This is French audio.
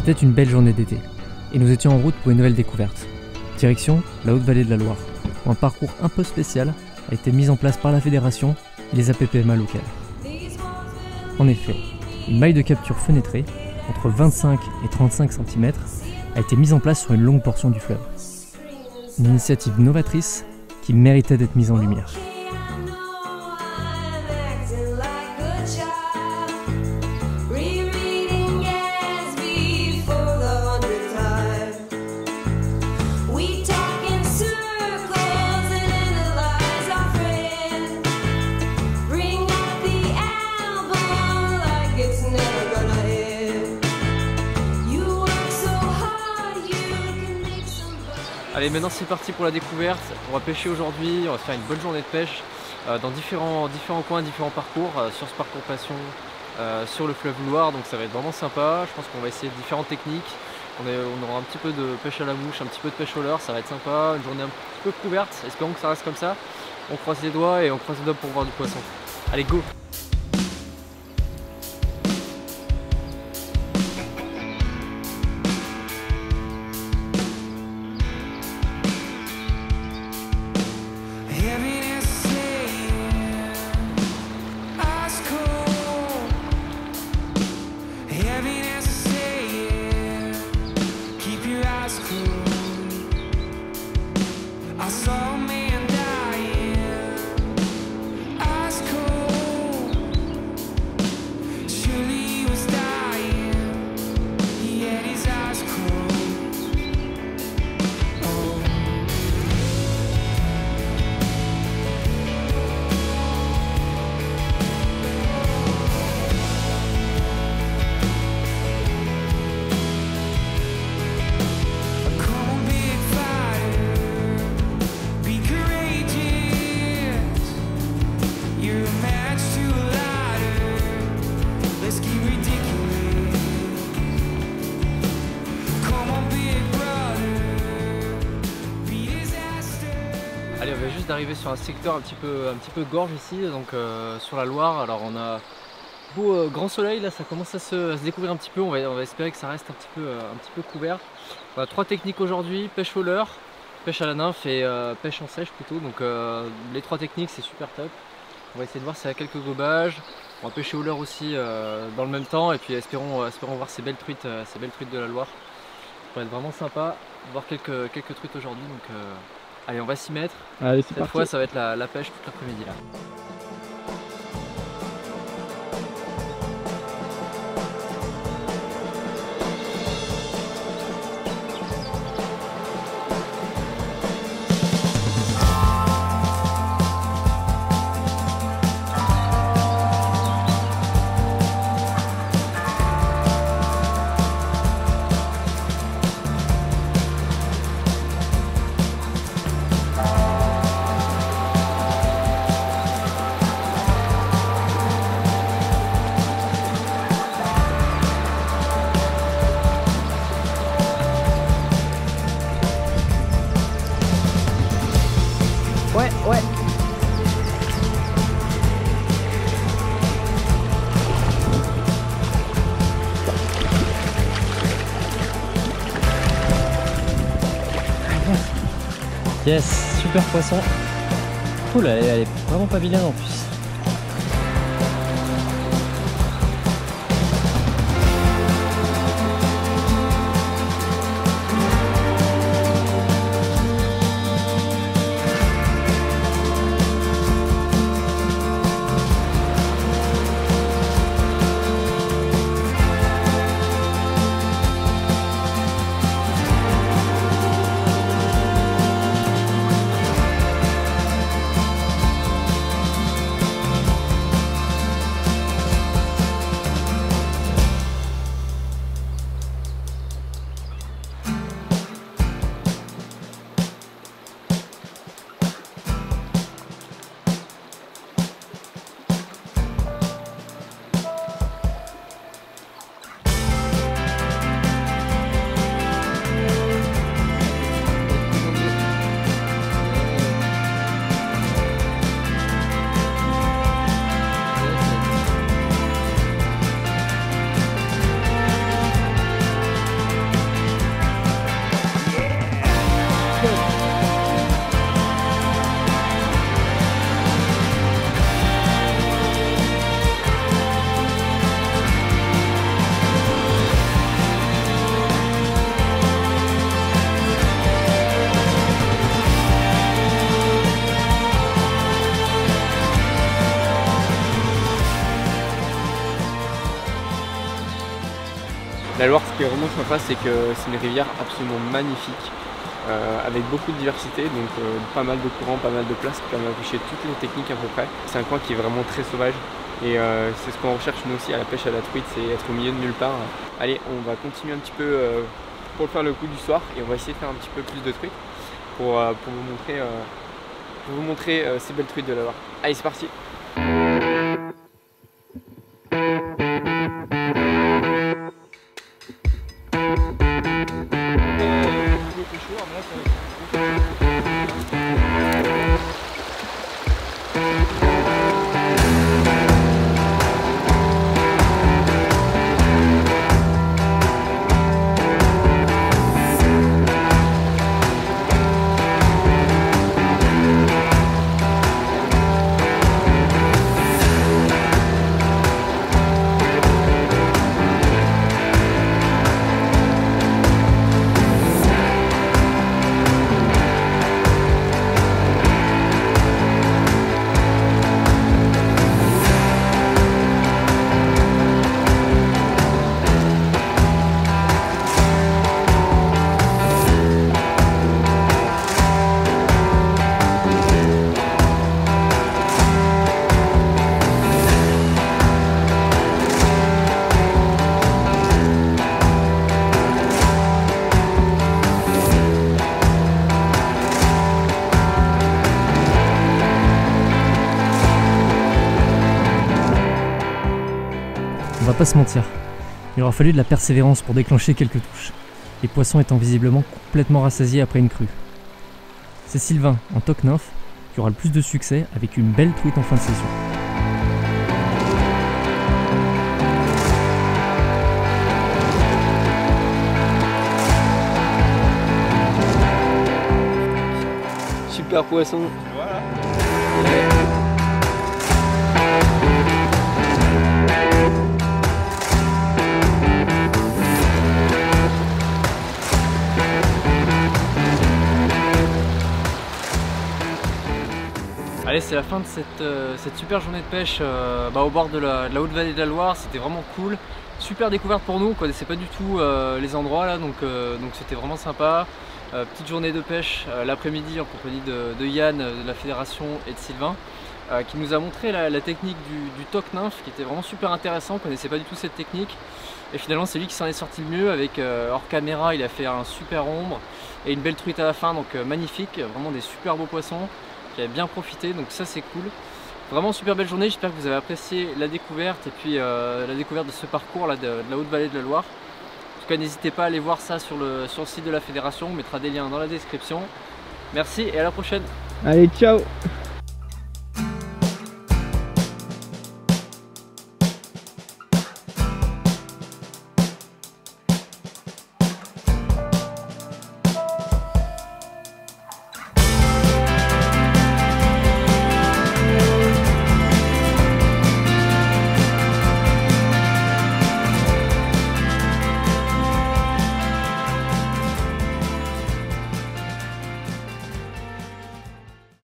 C'était une belle journée d'été, et nous étions en route pour une nouvelle découverte. Direction la Haute-Vallée de la Loire, où un parcours un peu spécial a été mis en place par la fédération et les APPMA locales. En effet, une maille de capture fenêtrée, entre 25 et 35 cm, a été mise en place sur une longue portion du fleuve. Une initiative novatrice qui méritait d'être mise en lumière. Allez, maintenant c'est parti pour la découverte. On va pêcher aujourd'hui, on va faire une bonne journée de pêche dans différents coins, différents parcours, sur ce parcours passion, sur le fleuve Loire, donc ça va être vraiment sympa. Je pense qu'on va essayer différentes techniques. On aura un petit peu de pêche à la mouche, un petit peu de pêche au leurre, ça va être sympa, une journée un petit peu couverte, espérons que ça reste comme ça. On croise les doigts et on croise les doigts pour voir du poisson. Allez, go! Allez, on vient juste d'arriver sur un secteur un petit peu gorge ici, donc sur la Loire. Alors on a beau grand soleil, là ça commence à se découvrir un petit peu. On va espérer que ça reste un petit peu couvert. On a 3 techniques aujourd'hui: pêche au leurre, pêche à la nymphe et pêche en sèche plutôt. Donc les 3 techniques, c'est super top. On va essayer de voir s'il y a quelques gobages. On va pêcher au leurre aussi dans le même temps, et puis espérons voir ces belles truites de la Loire. Ça pourrait être vraiment sympa de voir quelques truites aujourd'hui. Donc allez, on va s'y mettre. Allez, cette fois ça va être la pêche toute l'après-midi là. Ouais. Yes, super poisson. Cool, elle est vraiment pas vilaine en plus. La Loire, ce qui est vraiment sympa, c'est que c'est une rivière absolument magnifique, avec beaucoup de diversité, donc pas mal de courants, pas mal de places qui permettent d'afficher toutes les techniques à peu près. C'est un coin qui est vraiment très sauvage et c'est ce qu'on recherche nous aussi à la pêche à la truite, c'est être au milieu de nulle part. Allez, on va continuer un petit peu pour faire le coup du soir et on va essayer de faire un petit peu plus de truites pour vous montrer ces belles truites de la Loire. Allez, c'est parti! On va pas se mentir, il aura fallu de la persévérance pour déclencher quelques touches, les poissons étant visiblement complètement rassasiés après une crue. C'est Sylvain, en toque nymphe, qui aura le plus de succès avec une belle truite en fin de saison. Super poisson! Voilà. Allez, c'est la fin de cette super journée de pêche au bord de la haute vallée de la Loire. C'était vraiment cool, super découverte pour nous, on ne connaissait pas du tout les endroits là, donc c'était vraiment sympa. Petite journée de pêche l'après-midi en compagnie de Yann de la fédération et de Sylvain qui nous a montré la technique du toque nymphe qui était vraiment super intéressant, on ne connaissait pas du tout cette technique et finalement c'est lui qui s'en est sorti le mieux avec hors caméra, il a fait un super ombre et une belle truite à la fin, donc magnifique, vraiment des super beaux poissons qui a bien profité, donc ça c'est cool. Vraiment super belle journée, j'espère que vous avez apprécié la découverte et puis la découverte de ce parcours là de la haute vallée de la Loire. En tout cas n'hésitez pas à aller voir ça sur le site de la fédération, on mettra des liens dans la description. Merci et à la prochaine. Allez, ciao!